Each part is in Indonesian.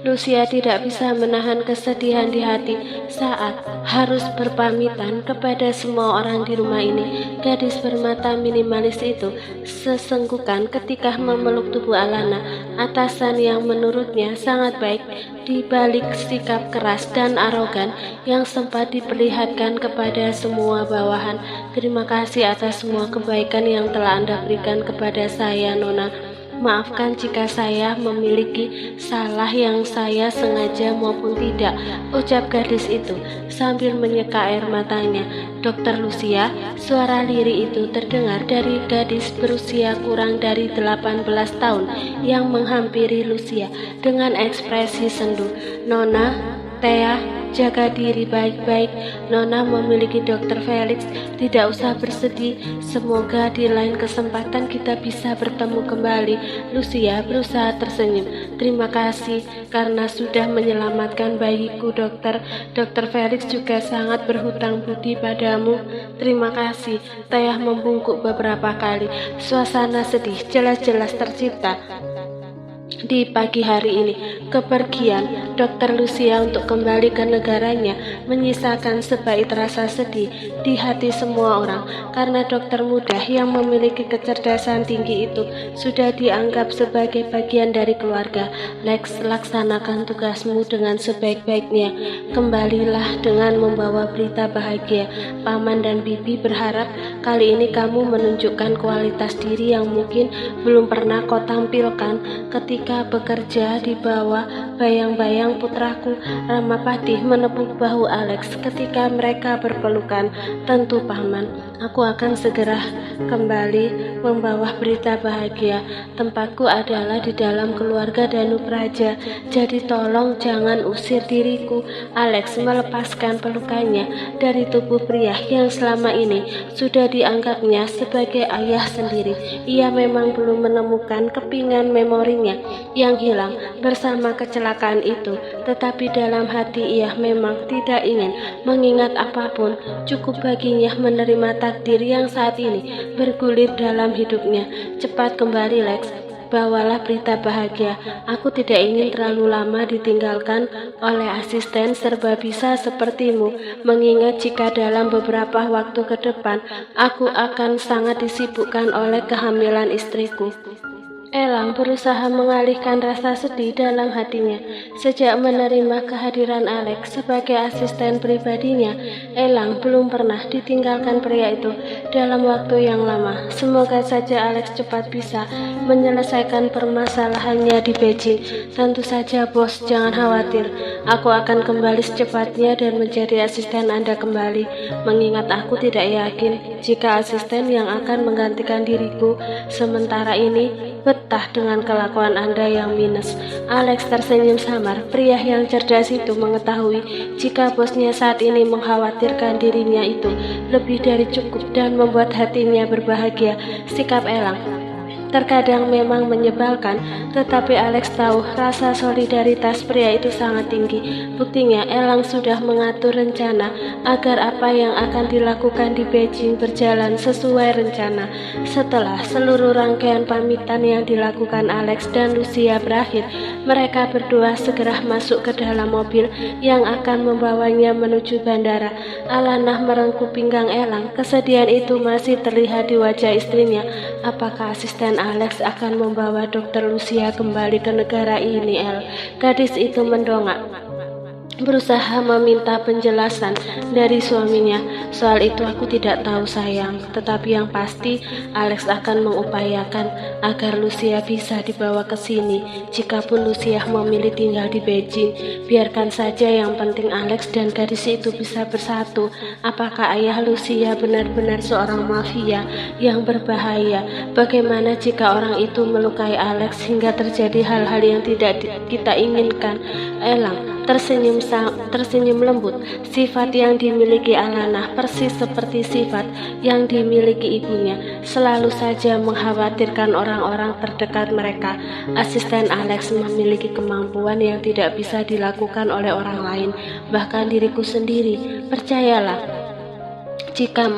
Lucia tidak bisa menahan kesedihan di hati saat harus berpamitan kepada semua orang di rumah ini. Gadis bermata minimalis itu sesenggukan ketika memeluk tubuh Alana, atasan yang menurutnya sangat baik di balik sikap keras dan arogan yang sempat diperlihatkan kepada semua bawahan. Terima kasih atas semua kebaikan yang telah Anda berikan kepada saya, Nona. Maafkan jika saya memiliki salah yang saya sengaja maupun tidak, ucap gadis itu sambil menyeka air matanya. Dokter Lucia, suara lirih itu terdengar dari gadis berusia kurang dari 18 tahun yang menghampiri Lucia dengan ekspresi sendu. Nona, Thea, jaga diri baik-baik. Nona memiliki Dokter Felix. Tidak usah bersedih. Semoga di lain kesempatan kita bisa bertemu kembali. Lucia berusaha tersenyum. Terima kasih karena sudah menyelamatkan bayiku, dokter. Dokter Felix juga sangat berhutang budi padamu. Terima kasih. Thea membungkuk beberapa kali. Suasana sedih jelas-jelas tercipta di pagi hari ini. Kepergian Dokter Lucia untuk kembali ke negaranya menyisakan sebaik rasa sedih di hati semua orang, karena dokter muda yang memiliki kecerdasan tinggi itu sudah dianggap sebagai bagian dari keluarga. Lex, laksanakan tugasmu dengan sebaik-baiknya. Kembalilah dengan membawa berita bahagia. Paman dan Bibi berharap kali ini kamu menunjukkan kualitas diri yang mungkin belum pernah kau tampilkan ketika bekerja di bawah bayang-bayang putraku. Ramapati menepuk bahu Alex ketika mereka berpelukan. Tentu Paman, aku akan segera kembali membawa berita bahagia. Tempatku adalah di dalam keluarga Danu Praja, jadi tolong jangan usir diriku. Alex melepaskan pelukannya dari tubuh pria yang selama ini sudah dianggapnya sebagai ayah sendiri. Ia memang belum menemukan kepingan memorinya yang hilang bersama kecelakaan itu, tetapi dalam hati ia memang tidak ingin mengingat apapun. Cukup baginya menerima takdir yang saat ini bergulir dalam hidupnya. Cepat kembali, Lex. Bawalah berita bahagia. Aku tidak ingin terlalu lama ditinggalkan oleh asisten serba bisa sepertimu, mengingat jika dalam beberapa waktu ke depan aku akan sangat disibukkan oleh kehamilan istriku. Elang berusaha mengalihkan rasa sedih dalam hatinya. Sejak menerima kehadiran Alex sebagai asisten pribadinya, Elang belum pernah ditinggalkan pria itu dalam waktu yang lama. Semoga saja Alex cepat bisa menyelesaikan permasalahannya di Beijing. Tentu saja, bos, jangan khawatir. Aku akan kembali secepatnya dan menjadi asisten Anda kembali. Mengingat aku tidak yakin jika asisten yang akan menggantikan diriku sementara ini betah dengan kelakuan Anda yang minus. Alex tersenyum samar. Pria yang cerdas itu mengetahui jika bosnya saat ini mengkhawatirkan dirinya itu lebih dari cukup dan membuat hatinya berbahagia. Sikap Elang terkadang memang menyebalkan, tetapi Alex tahu rasa solidaritas pria itu sangat tinggi. Buktinya, Elang sudah mengatur rencana agar apa yang akan dilakukan di Beijing berjalan sesuai rencana. Setelah seluruh rangkaian pamitan yang dilakukan Alex dan Lucia berakhir, mereka berdua segera masuk ke dalam mobil yang akan membawanya menuju bandara. Alana merengkuh pinggang Elang. Kesedihan itu masih terlihat di wajah istrinya. Apakah asisten Alex akan membawa Dokter Lucia kembali ke negara ini, El? Gadis itu mendongak, berusaha meminta penjelasan dari suaminya. Soal itu aku tidak tahu, sayang. Tetapi yang pasti Alex akan mengupayakan agar Lucia bisa dibawa ke sini. Jikapun Lucia memilih tinggal di Beijing, biarkan saja, yang penting Alex dan gadis itu bisa bersatu. Apakah ayah Lucia benar-benar seorang mafia yang berbahaya? Bagaimana jika orang itu melukai Alex hingga terjadi hal-hal yang tidak kita inginkan? Elang tersenyum lembut. Sifat yang dimiliki Alana persis seperti sifat yang dimiliki ibunya, selalu saja mengkhawatirkan orang-orang terdekat mereka. Asisten Alex memiliki kemampuan yang tidak bisa dilakukan oleh orang lain, bahkan diriku sendiri. Percayalah, jika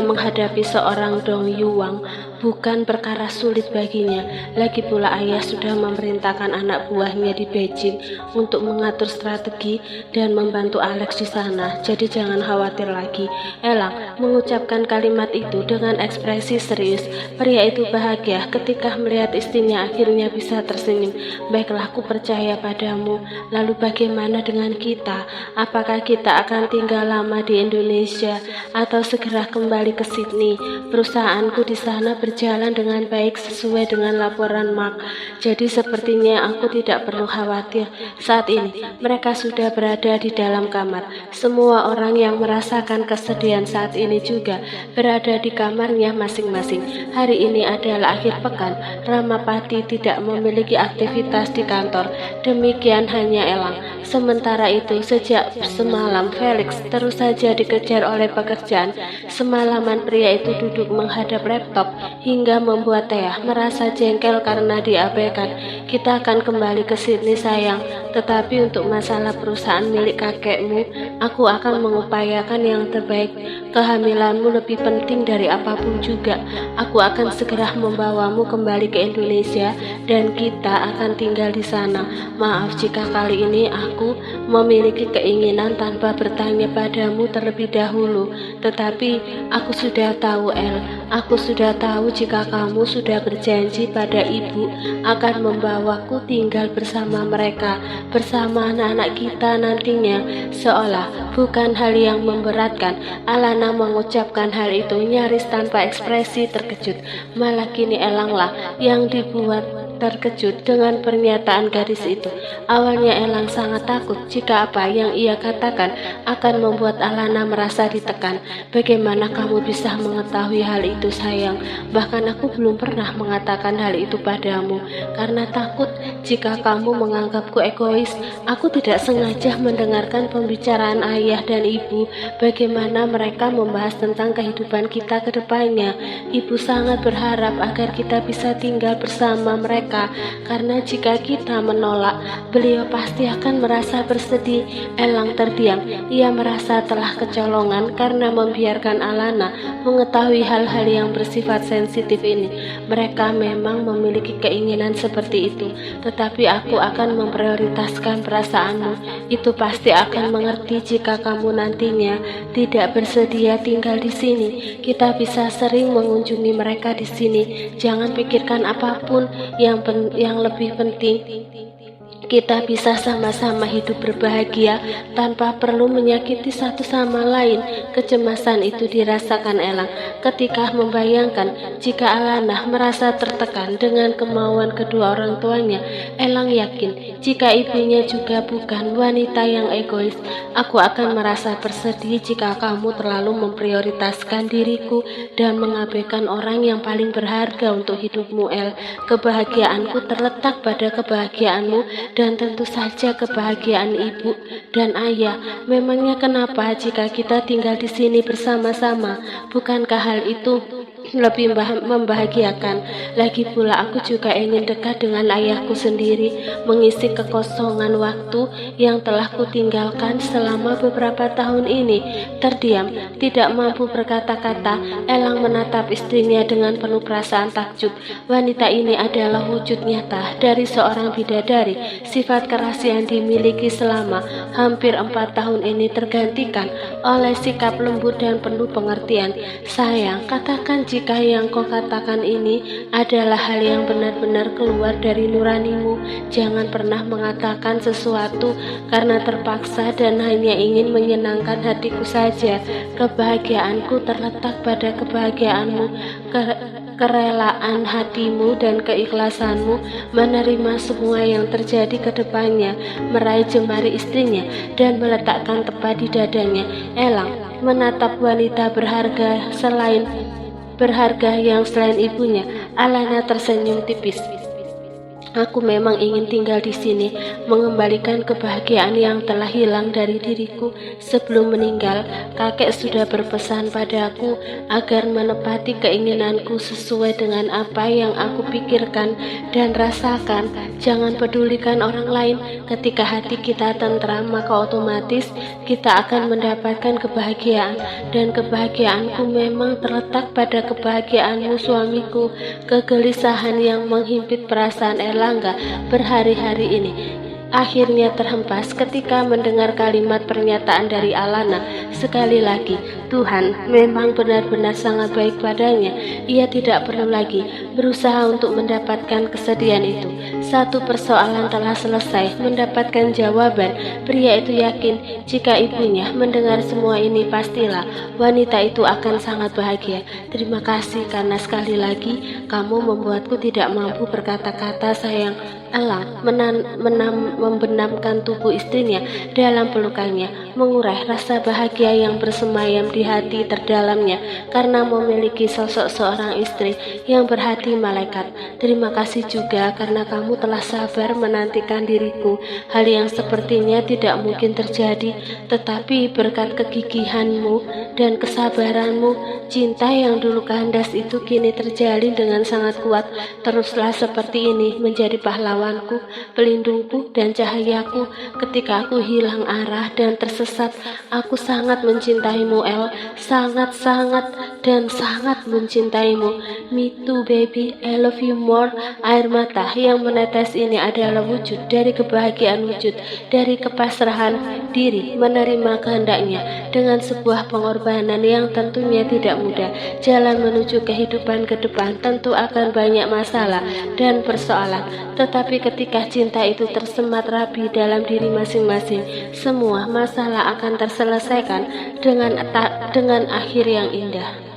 menghadapi seorang Dong Yuang, bukan perkara sulit baginya. Lagi pula ayah sudah memerintahkan anak buahnya di Beijing untuk mengatur strategi dan membantu Alex di sana. Jadi jangan khawatir lagi. Elang mengucapkan kalimat itu dengan ekspresi serius. Pria itu bahagia ketika melihat istrinya akhirnya bisa tersenyum. Baiklah, aku percaya padamu. Lalu bagaimana dengan kita? Apakah kita akan tinggal lama di Indonesia atau segera kembali ke Sydney? Perusahaanku di sana berjalan dengan baik sesuai dengan laporan Mark. Jadi sepertinya aku tidak perlu khawatir. Saat ini mereka sudah berada di dalam kamar. Semua orang yang merasakan kesedihan saat ini juga berada di kamarnya masing-masing. Hari ini adalah akhir pekan. Ramapati tidak memiliki aktivitas di kantor. Demikian hanya Elang. Sementara itu, sejak semalam Felix terus saja dikejar oleh pekerjaan. Semalaman pria itu duduk menghadap laptop hingga membuat Thea merasa jengkel karena diabaikan. Kita akan kembali ke Sydney sayang, tetapi untuk masalah perusahaan milik kakekmu, aku akan mengupayakan yang terbaik. Kehamilanmu lebih penting dari apapun juga. Aku akan segera membawamu kembali ke Indonesia dan kita akan tinggal di sana. Maaf jika kali ini aku memiliki keinginan tanpa bertanya padamu terlebih dahulu, tetapi aku sudah tahu aku sudah tahu jika kamu sudah berjanji pada ibu akan membawaku tinggal bersama mereka, bersama anak-anak kita nantinya. Seolah bukan hal yang memberatkan, Alana mengucapkan hal itu nyaris tanpa ekspresi terkejut. Malah kini Elanglah yang dibuat terkejut dengan pernyataan gadis itu. Awalnya Elang sangat takut jika apa yang ia katakan akan membuat Alana merasa ditekan. Bagaimana kamu bisa mengetahui hal itu sayang? Bahkan aku belum pernah mengatakan hal itu padamu karena takut jika kamu menganggapku egois. Aku tidak sengaja mendengarkan pembicaraan ayah dan ibu, bagaimana mereka membahas tentang kehidupan kita ke depannya. Ibu sangat berharap agar kita bisa tinggal bersama mereka, karena jika kita menolak, beliau pasti akan merasa bersedih. Elang terdiam. Ia merasa telah kecolongan karena membiarkan Alana mengetahui hal-hal yang bersifat sensitif ini. Mereka memang memiliki keinginan seperti itu, tetapi aku akan memprioritaskan perasaanmu. Itu pasti akan mengerti jika kamu nantinya tidak bersedia tinggal di sini. Kita bisa sering mengunjungi mereka di sini. Jangan pikirkan apapun. Yang lebih penting, kita bisa sama-sama hidup berbahagia tanpa perlu menyakiti satu sama lain. Kecemasan itu dirasakan Elang ketika membayangkan jika Alana merasa tertekan dengan kemauan kedua orang tuanya. Elang yakin jika ibunya juga bukan wanita yang egois. Aku akan merasa bersedih jika kamu terlalu memprioritaskan diriku dan mengabaikan orang yang paling berharga untuk hidupmu, El. Kebahagiaanku terletak pada kebahagiaanmu dan tentu saja kebahagiaan ibu dan ayah. Memangnya kenapa jika kita tinggal di sini bersama-sama? Bukankah hal itu lebih membahagiakan? Lagi pula aku juga ingin dekat dengan ayahku sendiri, mengisi kekosongan waktu yang telah kutinggalkan selama beberapa tahun ini. Terdiam, tidak mampu berkata-kata, Elang menatap istrinya dengan penuh perasaan takjub. Wanita ini adalah wujud nyata dari seorang bidadari. Sifat keras yang dimiliki selama hampir 4 tahun ini tergantikan oleh sikap lembut dan penuh pengertian. Sayang, katakan jika yang kau katakan ini adalah hal yang benar-benar keluar dari nuranimu. Jangan pernah mengatakan sesuatu karena terpaksa dan hanya ingin menyenangkan hatiku saja. Kebahagiaanku terletak pada kebahagiaanmu. Kerelaan hatimu dan keikhlasanmu menerima semua yang terjadi ke depannya. Meraih jemari istrinya dan meletakkan tepat di dadanya, Elang menatap wanita berharga yang selain ibunya. Alana tersenyum tipis. Aku memang ingin tinggal di sini, mengembalikan kebahagiaan yang telah hilang dari diriku sebelum meninggal. Kakek sudah berpesan padaku agar menepati keinginanku sesuai dengan apa yang aku pikirkan dan rasakan. Jangan pedulikan orang lain. Ketika hati kita tentram, maka otomatis kita akan mendapatkan kebahagiaan. Dan kebahagiaanku memang terletak pada kebahagiaanmu suamiku. Kegelisahan yang menghimpit perasaan Erlangga berhari-hari ini akhirnya terhempas ketika mendengar kalimat pernyataan dari Alana. Sekali lagi, Tuhan memang benar-benar sangat baik padanya. Ia tidak perlu lagi berusaha untuk mendapatkan kesedihan itu. Satu persoalan telah selesai, mendapatkan jawaban. Pria itu yakin jika ibunya mendengar semua ini, pastilah wanita itu akan sangat bahagia. Terima kasih karena sekali lagi kamu membuatku tidak mampu berkata-kata, sayang. Elang membenamkan tubuh istrinya dalam pelukannya, mengurai rasa bahagia yang bersemayam di hati terdalamnya karena memiliki sosok seorang istri yang berhati malaikat. Terima kasih juga karena kamu telah sabar menantikan diriku. Hal yang sepertinya tidak mungkin terjadi, tetapi berkat kegigihanmu dan kesabaranmu, cinta yang dulu kandas itu kini terjalin dengan sangat kuat. Teruslah seperti ini menjadi pahlawanku, pelindungku dan cahayaku ketika aku hilang arah dan tersesat. Aku sangat mencintaimu, El, sangat-sangat dan sangat mencintaimu. Me too, baby, I love you more. Air mata yang menetes ini adalah wujud dari kebahagiaan, wujud dari kepasrahan diri menerima kehendaknya dengan sebuah pengorbanan yang tentunya tidak mudah. Jalan menuju kehidupan ke depan tentu akan banyak masalah dan persoalan, tetapi ketika cinta itu tersemat rapi dalam diri masing-masing, semua masalah akan terselesaikan dengan akhir yang indah.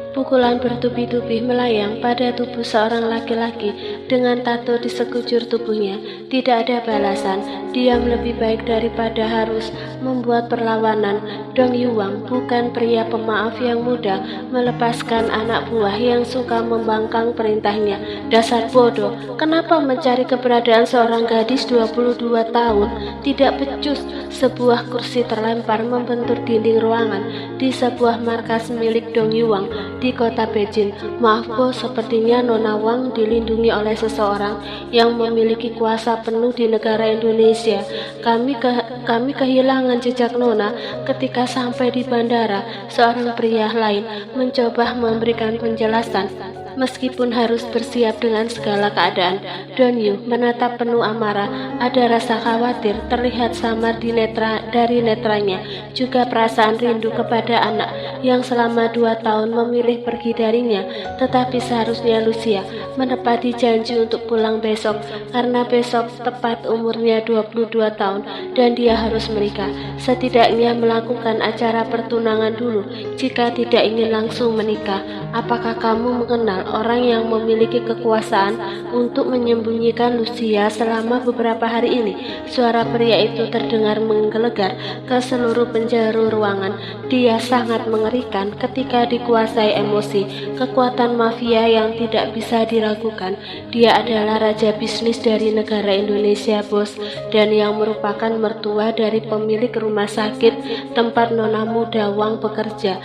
Pukulan bertubi-tubi melayang pada tubuh seorang laki-laki dengan tato di sekujur tubuhnya. Tidak ada balasan, diam lebih baik daripada harus membuat perlawanan. Dong Yuwang bukan pria pemaaf yang mudah melepaskan anak buah yang suka membangkang perintahnya. Dasar bodoh, kenapa mencari keberadaan seorang gadis 22 tahun? Tidak becus. Sebuah kursi terlempar membentur dinding ruangan di sebuah markas milik Dong Yuwang di kota Beijing. Maaf bos, sepertinya Nona Wang dilindungi oleh seseorang yang memiliki kuasa penuh di negara Indonesia. Kami kehilangan jejak Nona ketika sampai di bandara. Seorang pria lain mencoba memberikan penjelasan meskipun harus bersiap dengan segala keadaan. Don Yu menatap penuh amarah. Ada rasa khawatir terlihat samar dari netranya, juga perasaan rindu kepada anak yang selama 2 tahun memilih pergi darinya. Tetapi seharusnya Lucia menepati janji untuk pulang besok, karena besok tepat umurnya 22 tahun dan dia harus menikah. Setidaknya melakukan acara pertunangan dulu jika tidak ingin langsung menikah. Apakah kamu mengenal orang yang memiliki kekuasaan untuk menyembunyikan Lucia selama beberapa hari ini? Suara pria itu terdengar menggelegar ke seluruh penjuru ruangan. Dia sangat mengerikan ketika dikuasai emosi, kekuatan mafia yang tidak bisa diragukan. Dia adalah raja bisnis dari negara Indonesia, bos, dan yang merupakan mertua dari pemilik rumah sakit tempat Nona muda Wang bekerja.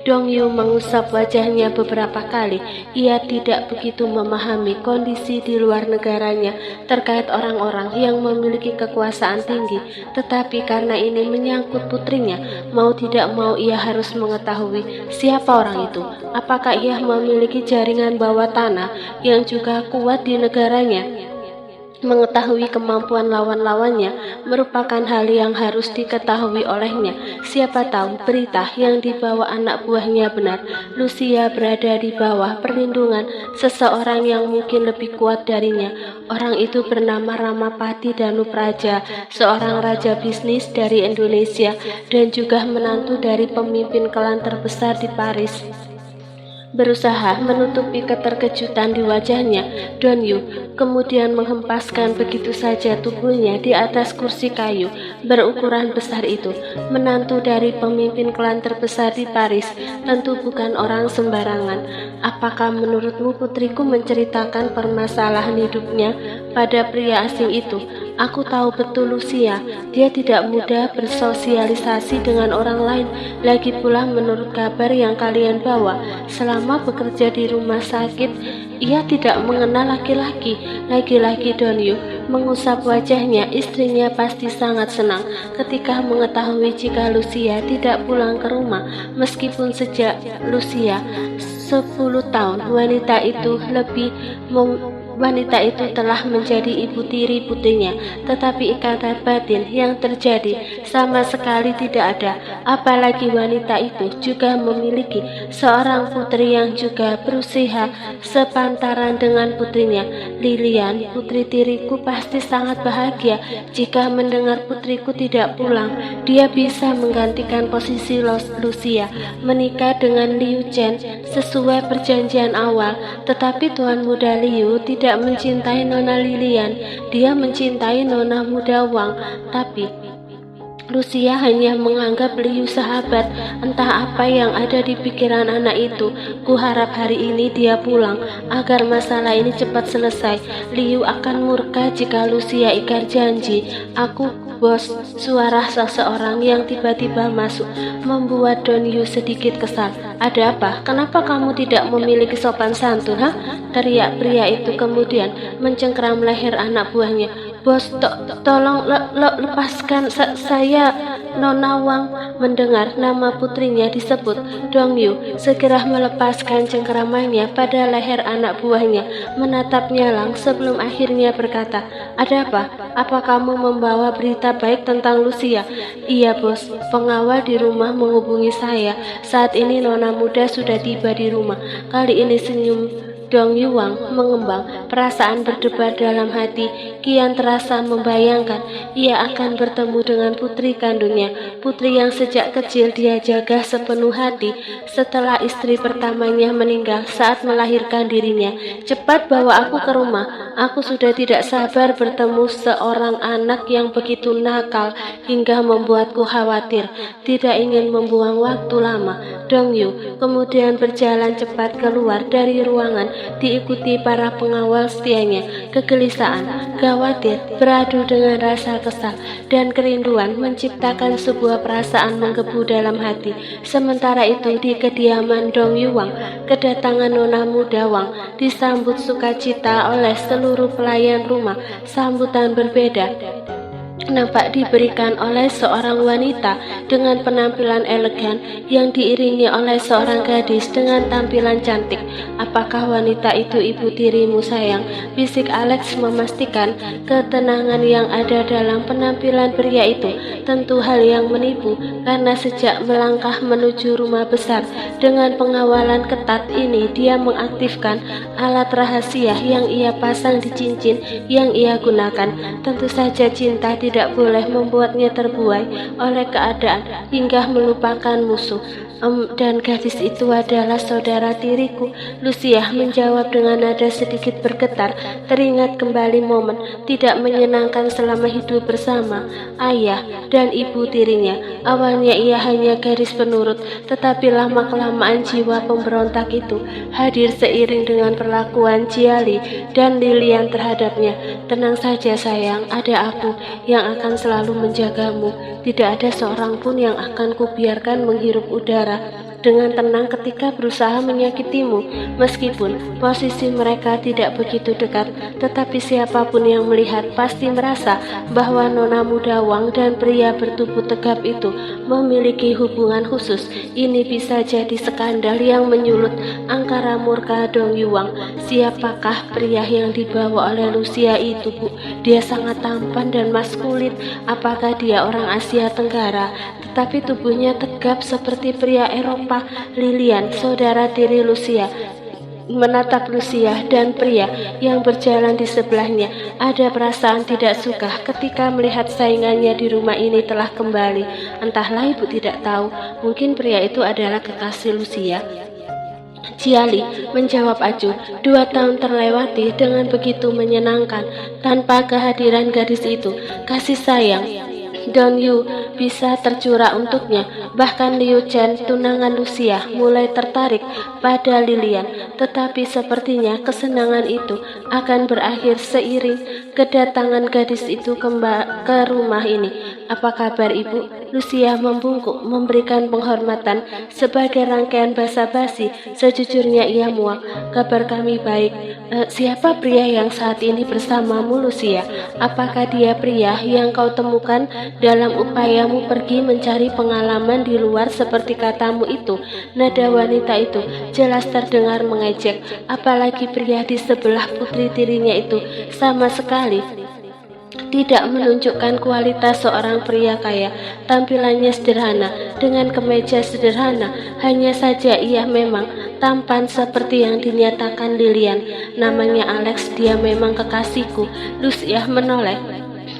Dong Yu mengusap wajahnya beberapa kali. Ia tidak begitu memahami kondisi di luar negaranya terkait orang-orang yang memiliki kekuasaan tinggi. Tetapi karena ini menyangkut putrinya, mau tidak mau ia harus mengetahui siapa orang itu. Apakah ia memiliki jaringan bawah tanah yang juga kuat di negaranya? Mengetahui kemampuan lawan-lawannya merupakan hal yang harus diketahui olehnya. Siapa tahu berita yang dibawa anak buahnya benar. Lucia berada di bawah perlindungan seseorang yang mungkin lebih kuat darinya. Orang itu bernama Ramapati Danupraja, seorang raja bisnis dari Indonesia dan juga menantu dari pemimpin klan terbesar di Paris. Berusaha menutupi keterkejutan di wajahnya, Don Yu kemudian menghempaskan begitu saja tubuhnya di atas kursi kayu berukuran besar itu. Menantu dari pemimpin klan terbesar di Paris tentu bukan orang sembarangan. Apakah menurutmu putriku menceritakan permasalahan hidupnya pada pria asing itu? Aku tahu betul Lucia, dia tidak mudah bersosialisasi dengan orang lain. Lagi pula menurut kabar yang kalian bawa, selama bekerja di rumah sakit, ia tidak mengenal laki-laki. Lagi-lagi Donyu mengusap wajahnya. Istrinya pasti sangat senang ketika mengetahui jika Lucia tidak pulang ke rumah. Meskipun sejak Lucia 10 tahun, wanita itu telah menjadi ibu tiri putrinya, tetapi ikatan batin yang terjadi sama sekali tidak ada. Apalagi wanita itu juga memiliki seorang putri yang juga berusia sepantaran dengan putrinya. Lilian, putri tiriku, pasti sangat bahagia jika mendengar putriku tidak pulang. Dia bisa menggantikan posisi Lucia, menikah dengan Liu Chen sesuai perjanjian awal. Tetapi Tuan Muda Liu tidak mencintai Nona Lilian, dia mencintai Nona Muda Wang. Tapi Lucia hanya menganggap Liu sahabat. Entah apa yang ada di pikiran anak itu. Kuharap hari ini dia pulang agar masalah ini cepat selesai. Liu akan murka jika Lucia ingkar janji. Aku, bos. Suara seseorang yang tiba-tiba masuk membuat Donyu sedikit kesal. Ada apa? Kenapa kamu tidak memiliki sopan santun, teriak pria itu kemudian mencengkeram leher anak buahnya. Bos, tolong lepaskan saya. Nona Wang mendengar nama putrinya disebut. Donyu segera melepaskan cengkeramannya pada leher anak buahnya, menatapnya lang sebelum akhirnya berkata, ada apa? Apa kamu membawa berita baik tentang Lucia? Iya bos, pengawal di rumah menghubungi saya. Saat ini Nona Muda sudah tiba di rumah. Kali ini senyum Donyu Wang mengembang, perasaan berdebar dalam hati. Kian terasa membayangkan ia akan bertemu dengan putri kandungnya, putri yang sejak kecil dia jaga sepenuh hati setelah istri pertamanya meninggal saat melahirkan dirinya. Cepat bawa aku ke rumah, aku sudah tidak sabar bertemu seorang anak yang begitu nakal hingga membuatku khawatir. Tidak ingin membuang waktu lama, Donyu kemudian berjalan cepat keluar dari ruangan diikuti para pengawal setianya. Kegelisahan, khawatir beradu dengan rasa kesal dan kerinduan menciptakan sebuah perasaan menggebu dalam hati. Sementara itu di kediaman Donyu Wang, kedatangan Nona Muda Wang disambut sukacita oleh seluruh pelayan rumah. Sambutan berbeda nampak diberikan oleh seorang wanita dengan penampilan elegan yang diiringi oleh seorang gadis dengan tampilan cantik. Apakah wanita itu ibu tirimu sayang? Bisik Alex memastikan ketenangan yang ada dalam penampilan pria itu. Tentu hal yang menipu karena sejak melangkah menuju rumah besar dengan pengawalan ketat ini, dia mengaktifkan alat rahasia yang ia pasang di cincin yang ia gunakan. Tentu saja cinta tidak boleh membuatnya terbuai oleh keadaan hingga melupakan musuh. Dan gadis itu adalah saudara tiriku. Lucia menjawab dengan nada sedikit bergetar, teringat kembali momen tidak menyenangkan selama hidup bersama ayah dan ibu tirinya. Awalnya ia hanya gadis penurut, tetapi lama-kelamaan jiwa pemberontak itu hadir seiring dengan perlakuan Jiali dan Lilian terhadapnya. Tenang saja sayang, ada aku yang akan selalu menjagamu. Tidak ada seorang pun yang akan kubiarkan menghirup udara dengan tenang ketika berusaha menyakitimu. Meskipun posisi mereka tidak begitu dekat, tetapi siapapun yang melihat pasti merasa bahwa Nona Muda Wang dan pria bertubuh tegap itu memiliki hubungan khusus. Ini bisa jadi skandal yang menyulut angkara murka Donyu Wang. Siapakah pria yang dibawa oleh Lucia itu, Bu? Dia sangat tampan dan maskulin. Apakah dia orang Asia Tenggara? Tetapi tubuhnya tegap seperti pria Eropa. Lilian, saudara tiri Lucia, menatap Lucia dan pria yang berjalan di sebelahnya. Ada perasaan tidak suka ketika melihat saingannya di rumah ini telah kembali. Entahlah, ibu tidak tahu. Mungkin pria itu adalah kekasih Lucia. Jiali menjawab acuh. 2 tahun terlewati dengan begitu menyenangkan tanpa kehadiran gadis itu. Kasih sayang Dong Yu bisa tercurah untuknya. Bahkan Liu Chen, tunangan Lucia, mulai tertarik pada Lilian. Tetapi sepertinya kesenangan itu akan berakhir seiring kedatangan gadis itu ke rumah ini. Apa kabar ibu? Lucia membungkuk, memberikan penghormatan sebagai rangkaian basa-basi. Sejujurnya ia muak. Kabar kami baik. Siapa pria yang saat ini bersamamu, Lucia? Apakah dia pria yang kau temukan dalam upayamu pergi mencari pengalaman di luar seperti katamu itu? Nada wanita itu jelas terdengar mengejek. Apalagi pria di sebelah putri tirinya itu sama sekali tidak menunjukkan kualitas seorang pria kaya. Tampilannya sederhana, dengan kemeja sederhana. Hanya saja ia memang tampan seperti yang dinyatakan Lilian. Namanya Alex, dia memang kekasihku. Lucia menoleh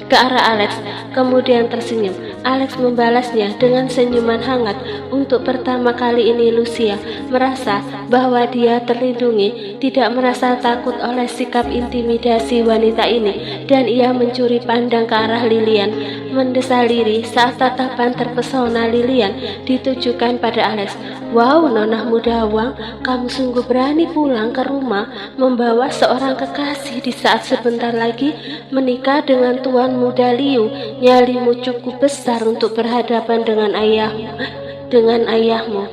ke arah Alex, kemudian tersenyum. Alex membalasnya dengan senyuman hangat. Untuk pertama kali ini Lucia merasa bahwa dia terlindungi, tidak merasa takut oleh sikap intimidasi wanita ini, dan ia mencuri pandang ke arah Lilian, mendesah lirih saat tatapan terpesona Lilian ditujukan pada Alex. Wow, nona muda Wang, kamu sungguh berani pulang ke rumah membawa seorang kekasih di saat sebentar lagi menikah dengan tuan muda Liu. Nyalimu cukup besar untuk berhadapan dengan ayahmu.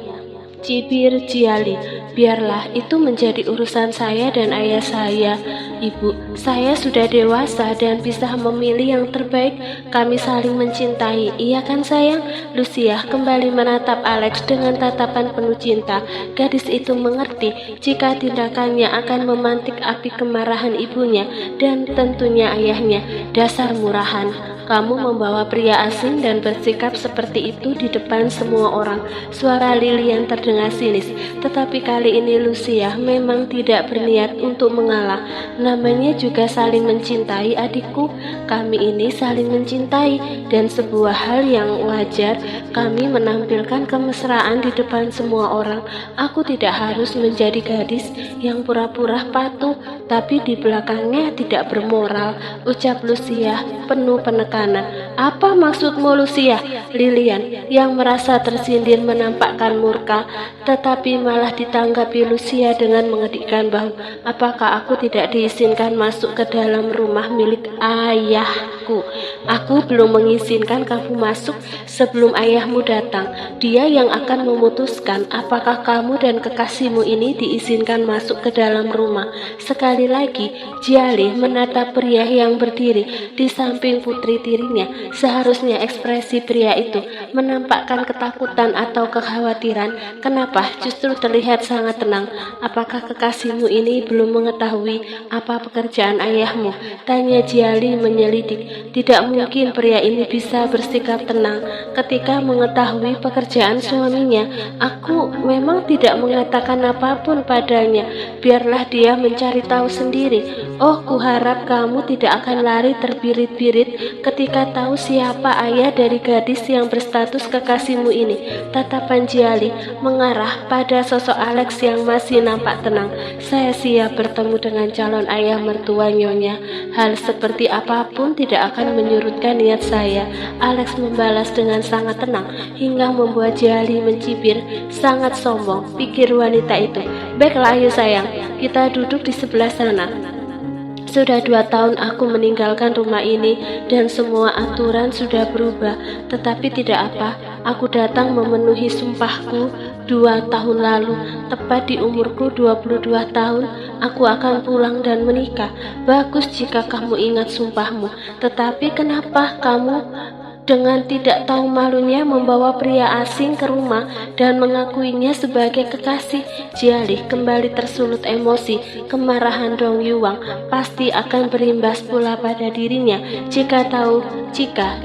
Cibir Jiali. Biarlah itu menjadi urusan saya dan ayah saya, ibu. Saya sudah dewasa dan bisa memilih yang terbaik. Kami saling mencintai, iya kan sayang? Lucia kembali menatap Alex dengan tatapan penuh cinta. Gadis itu mengerti jika tindakannya akan memantik api kemarahan ibunya dan tentunya ayahnya. Dasar murahan, kamu membawa pria asing dan bersikap seperti itu di depan semua orang. Suara Lilian terdengar sinis, tetapi kali ini Lucia memang tidak berniat untuk mengalah. Namanya juga saling mencintai, adikku. Kami ini saling mencintai, dan sebuah hal yang wajar kami menampilkan kemesraan di depan semua orang. Aku tidak harus menjadi gadis yang pura-pura patuh, tapi di belakangnya tidak bermoral, ucap Lucia penuh penekanan. Apa maksudmu, Lucia? Lilian yang merasa tersindir menampakkan murka, tetapi malah ditanggapi Lucia dengan mengedikkan bahu. Apakah aku tidak diizinkan masuk ke dalam rumah milik ayahku? Aku belum mengizinkan kamu masuk sebelum ayahmu datang. Dia yang akan memutuskan apakah kamu dan kekasihmu ini diizinkan masuk ke dalam rumah. Sekali lagi, Jiali menatap pria yang berdiri di samping putri tirinya. Seharusnya ekspresi pria itu menampakkan ketakutan atau kekhawatiran. Kenapa justru terlihat sangat tenang? Apakah kekasihmu ini belum mengetahui apa pekerjaan ayahmu? Tanya Jiali menyelidik. Tidak mungkin pria ini bisa bersikap tenang ketika mengetahui pekerjaan suaminya. Aku memang tidak mengatakan apapun padanya. Biarlah dia mencari tahu sendiri. Oh, kuharap kamu tidak akan lari terbirit-birit ketika tahu siapa ayah dari gadis yang berstatus kekasihmu ini. Tatapan Jiali mengarah pada sosok Alex yang masih nampak tenang. Saya siap bertemu dengan calon ayah mertua nyonya. Hal seperti apapun tidak akan menyurutkan niat saya. Alex membalas dengan sangat tenang hingga membuat Jiali mencibir. Sangat sombong, pikir wanita itu. Baiklah ayo sayang, kita duduk di sebelah sana. Sudah 2 tahun aku meninggalkan rumah ini dan semua aturan sudah berubah. Tetapi tidak apa, aku datang memenuhi sumpahku 2 tahun lalu. Tepat di umurku 22 tahun, aku akan pulang dan menikah. Bagus jika kamu ingat sumpahmu. Tetapi kenapa kamu dengan tidak tahu malunya membawa pria asing ke rumah dan mengakuinya sebagai kekasih? Jiali kembali tersulut emosi. Kemarahan Dong Yuang pasti akan berimbas pula pada dirinya. Jika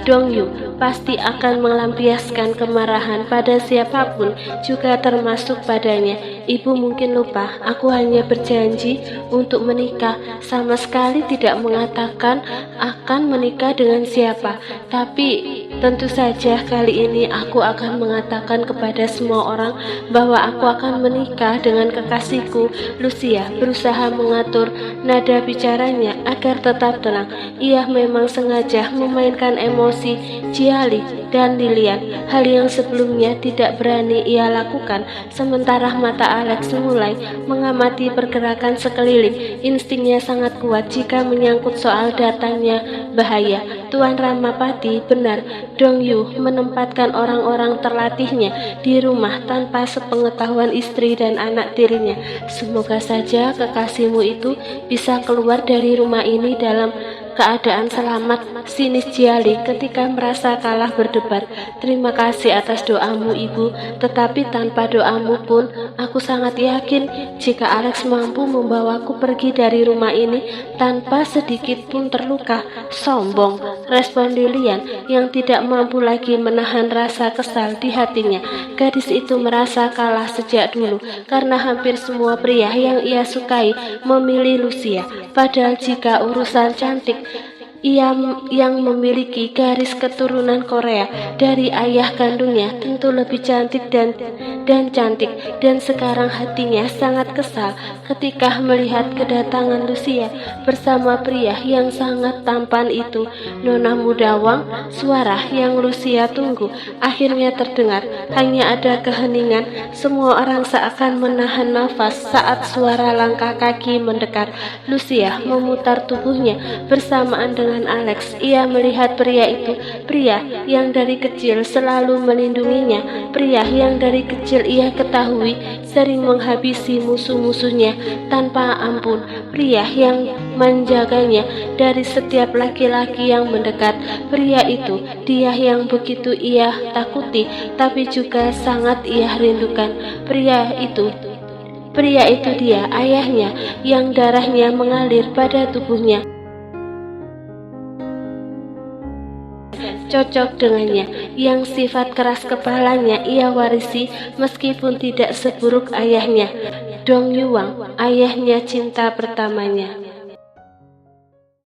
Dong Yu pasti akan melampiaskan kemarahan pada siapapun, juga termasuk padanya. Ibu mungkin lupa, aku hanya berjanji untuk menikah, sama sekali tidak mengatakan akan menikah dengan siapa. Tapi Tentu saja kali ini aku akan mengatakan kepada semua orang bahwa aku akan menikah dengan kekasihku. Lucia berusaha mengatur nada bicaranya agar tetap tenang. Ia memang sengaja memainkan emosi Giali dan Lilian, hal yang sebelumnya tidak berani ia lakukan. Sementara mata Alex mulai mengamati pergerakan sekeliling. Instingnya sangat kuat jika menyangkut soal datangnya bahaya. Tuan Ramapati benar, Dong Yu menempatkan orang-orang terlatihnya di rumah tanpa sepengetahuan istri dan anak tirinya. Semoga saja kekasihmu itu bisa keluar dari rumah ini dalam keadaan selamat, sinis Giali ketika merasa kalah berdebat. Terima kasih atas doamu, Ibu, tetapi tanpa doamu pun aku sangat yakin jika Alex mampu membawaku pergi dari rumah ini tanpa sedikit pun terluka. Sombong, respon Lilian yang tidak mampu lagi menahan rasa kesal di hatinya. Gadis itu merasa kalah sejak dulu karena hampir semua pria yang ia sukai memilih Lucia. Padahal jika urusan cantik, ia yang memiliki garis keturunan Korea dari ayah kandungnya tentu lebih cantik dan cantik, dan sekarang hatinya sangat kesal ketika melihat kedatangan Lucia bersama pria yang sangat tampan itu. Nona muda Wang, suara yang Lucia tunggu akhirnya terdengar. Hanya ada keheningan. Semua orang seakan menahan nafas saat suara langkah kaki mendekat. Lucia memutar tubuhnya bersamaan dengan Alex. Ia melihat pria itu, pria yang dari kecil selalu melindunginya, pria yang dari kecil ia ketahui sering menghabisi musuh-musuhnya tanpa ampun, pria yang menjaganya dari setiap laki-laki yang mendekat. Pria itu, dia yang begitu ia takuti tapi juga sangat ia rindukan. Pria itu dia, ayahnya yang darahnya mengalir pada tubuhnya. Cocok dengannya, yang sifat keras kepalanya ia warisi meskipun tidak seburuk ayahnya, Dong Yuang, ayahnya cinta pertamanya.